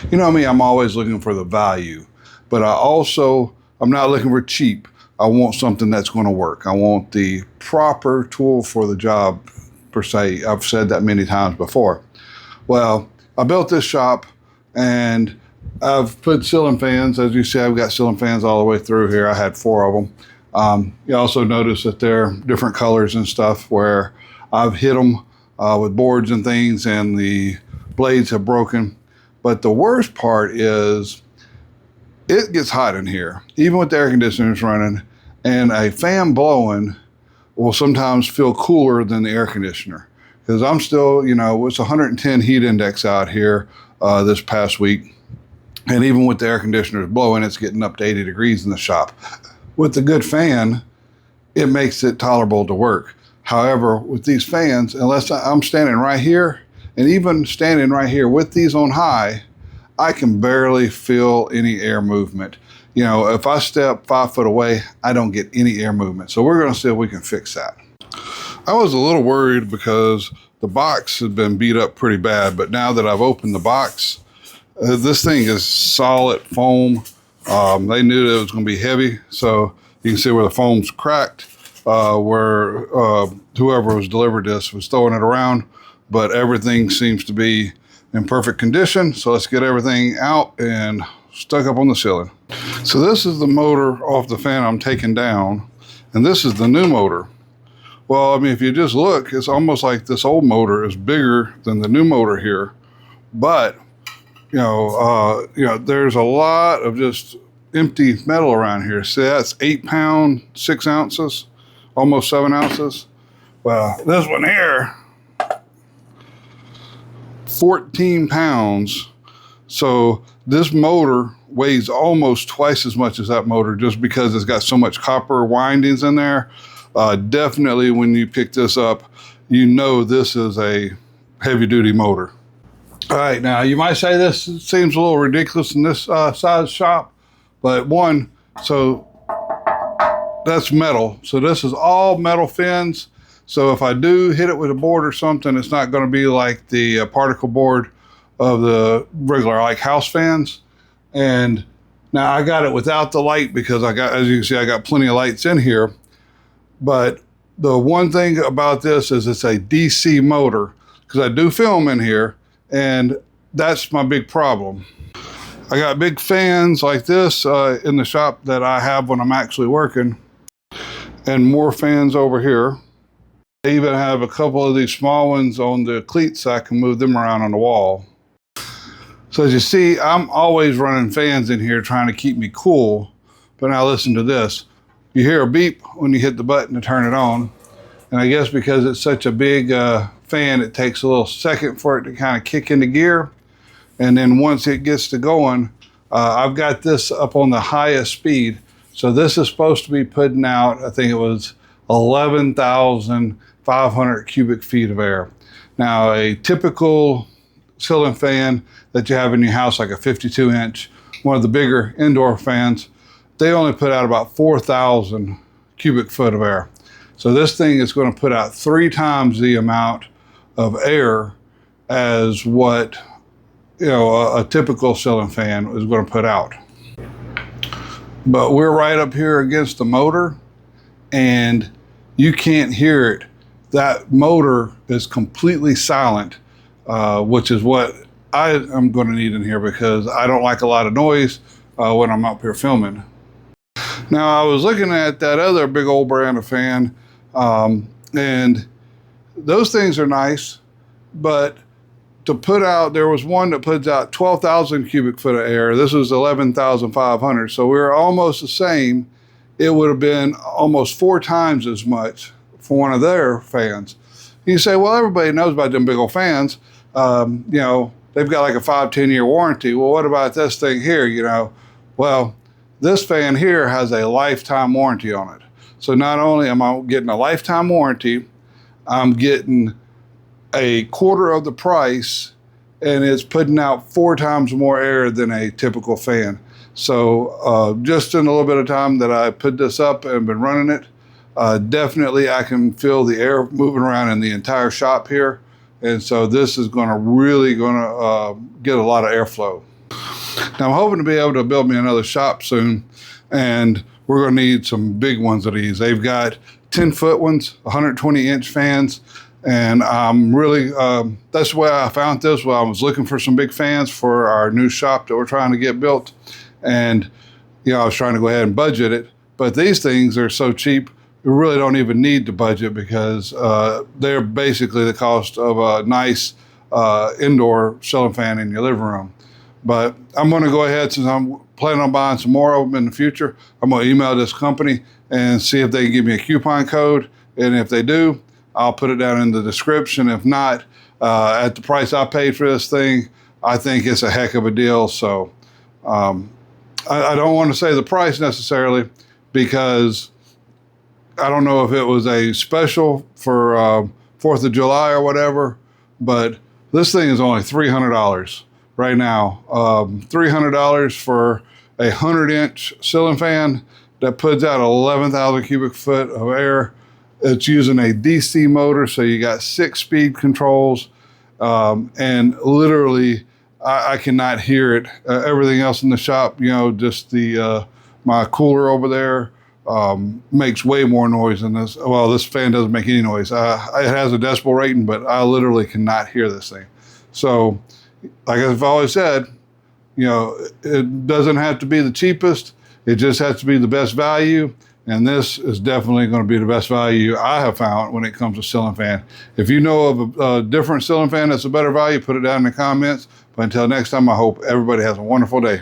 You know me, I'm always looking for the value, but I'm not looking for cheap. I want something that's going to work. I want the proper tool for the job, per se. I've said that many times before. Well, I built this shop and I've put ceiling fans. As you see, I've got ceiling fans all the way through here. I had 4 of them. You also notice that they're different colors and stuff where I've hit them with boards and things and the blades have broken. But the worst part is it gets hot in here, even with the air conditioners running, and a fan blowing will sometimes feel cooler than the air conditioner. Because I'm still, it's 110 heat index out here this past week. And even with the air conditioners blowing, it's getting up to 80 degrees in the shop. With the good fan, it makes it tolerable to work. However, with these fans, unless I'm standing right here, and even standing right here with these on high, I can barely feel any air movement. If I step 5 foot away, I don't get any air movement. So we're gonna see if we can fix that. I was a little worried because the box had been beat up pretty bad, but now that I've opened the box, this thing is solid foam. They knew that it was gonna be heavy, so you can see where the foam's cracked, where whoever was delivered this was throwing it around, but everything seems to be in perfect condition. So let's get everything out and stuck up on the ceiling. So this is the motor off the fan I'm taking down, and this is the new motor. Well, I mean, if you just look, it's almost like this old motor is bigger than the new motor here, but there's a lot of just empty metal around here. See, that's 8 pounds, 6 ounces, almost 7 ounces. Well, this one here, 14 pounds. So this motor weighs almost twice as much as that motor just because it's got so much copper windings in there. Definitely when you pick this up, this is a heavy duty motor. All right, now you might say this seems a little ridiculous in this size shop, but so that's metal. So this is all metal fins. So if I do hit it with a board or something, it's not going to be like the particle board of the regular like house fans. And now I got it without the light because as you can see, I got plenty of lights in here. But the one thing about this is it's a DC motor because I do film in here, and that's my big problem. I got big fans like this in the shop that I have when I'm actually working, and more fans over here. I even have a couple of these small ones on the cleats so I can move them around on the wall. So as you see, I'm always running fans in here trying to keep me cool. But now listen to this. You hear a beep when you hit the button to turn it on. And I guess because it's such a big fan, it takes a little second for it to kind of kick into gear. And then once it gets to going, I've got this up on the highest speed. So this is supposed to be putting out, I think it was 11,500 cubic feet of air. Now a typical ceiling fan that you have in your house, like a 52 inch, one of the bigger indoor fans, they only put out about 4,000 cubic foot of air. So this thing is going to put out 3 times the amount of air as what a typical ceiling fan is going to put out. But we're right up here against the motor, and you can't hear it. That motor is completely silent, which is what I am going to need in here because I don't like a lot of noise when I'm up here filming. Now I was looking at that other big old brand of fan, and those things are nice, but to put out, there was one that puts out 12,000 cubic foot of air. This was 11,500, so we were almost the same. It would have been almost 4 times as much for one of their fans. You say, well, everybody knows about them big old fans. They've got like a 5-10 year warranty. Well, what about this thing here? Well, this fan here has a lifetime warranty on it. So not only am I getting a lifetime warranty, I'm getting a quarter of the price, and it's putting out 4 times more air than a typical fan. So just in a little bit of time that I put this up and been running it, definitely I can feel the air moving around in the entire shop here. And so this is really going to get a lot of airflow. Now I'm hoping to be able to build me another shop soon, and we're going to need some big ones of these. They've got 10-foot ones, 120-inch fans, and I'm really, that's the way I found this. Well, I was looking for some big fans for our new shop that we're trying to get built, and I was trying to go ahead and budget it. But these things are so cheap, we really don't even need to budget, because they're basically the cost of a nice indoor ceiling fan in your living room. But I'm going to go ahead, since I'm planning on buying some more of them in the future, I'm going to email this company and see if they can give me a coupon code. And if they do, I'll put it down in the description. If not, at the price I paid for this thing, I think it's a heck of a deal. So I don't want to say the price necessarily, because I don't know if it was a special for 4th of July or whatever, but this thing is only $300 right now. $300 for a 100-inch ceiling fan that puts out 11,000 cubic foot of air. It's using a DC motor, so you got 6-speed controls, and literally I cannot hear it. Everything else in the shop, just my cooler over there makes way more noise than this. Well, this fan doesn't make any noise. It has a decibel rating, but I literally cannot hear this thing. So, like I've always said, it doesn't have to be the cheapest. It just has to be the best value. And this is definitely going to be the best value I have found when it comes to ceiling fan. If you know of a different ceiling fan that's a better value, put it down in the comments. But until next time, I hope everybody has a wonderful day.